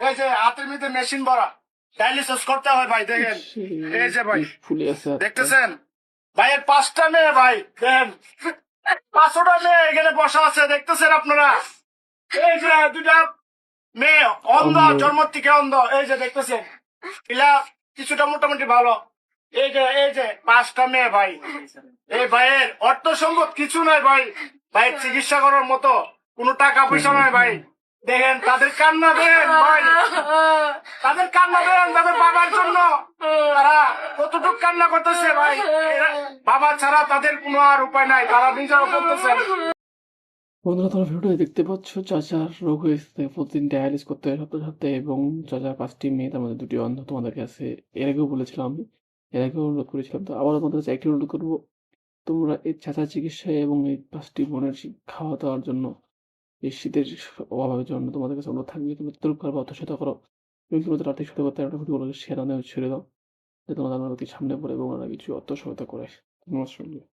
এই যে হাতের মধ্যে মেশিন ভরা ডায়ালিসিস করতে হয় ভাই, দেখেন এই যে ভাই ফুলে আছে দেখতেছেন ভাইয়ের 5টা মেয়ে ভাই, দেখেন 5টা মেয়ে এখানে বসা আছে, দেখতেছেন আপনারা। এই যে 2টা মেয়ে অন্ধ, অন্ধ। জন্ম থেকে অন্ধ, এই যে দেখতেছেন এলা কিছুটা মোটামুটি ভালো। এই যে 5টা মেয়ে ভাই, এই ভাইয়ের অর্থ সম্পদ কিছু নাই ভাই, ভাইয়ের চিকিৎসা করার মতো কোনো টাকা পয়সা নাই ভাই। দেখেন তাদের কান্না, দেন ভাই তাদের কান্না, দেন তাদের বাবার জন্য। তারা কতটুকু কান্না করতেছে ভাই, বাবা ছাড়া তাদের কোনো আর উপায় নাই, তারা নিজেরা করতেছে। বন্ধুরা, তোমরা ভিডিওতে দেখতে পাচ্ছ চাচার রোগ হয়েছে, প্রতিদিন ডায়ালিস করতে হয় সপ্তাহে সপ্তাহে, এবং চাচার 5টি মেয়ে, তার মধ্যে 2টি অন্ধ। তোমাদের কাছে এর আগেও বলেছিলাম, আমি এর আগেও অনুরোধ করেছিলাম, তো আবার তোমাদের কাছে একটি অনুরোধ করবো, তোমরা এই চাচার চিকিৎসায় এবং এই 5টি বোনের খাওয়া দাওয়ার জন্য, এই শীতের অভাবের জন্য তোমাদের কাছে অনুরোধ থাকবে, তোমরা যতটুকু পারবে অর্থ সহায়তা করো, এবং তোমাদের আর্থিক সহায়তা করতে একটা ভিডিও শেয়ার ছেড়ে দাও, যাতে তোমাদের সামনে পড়ে এবং ওরা কিছু অর্থ সহায়তা করে তোমার সঙ্গে।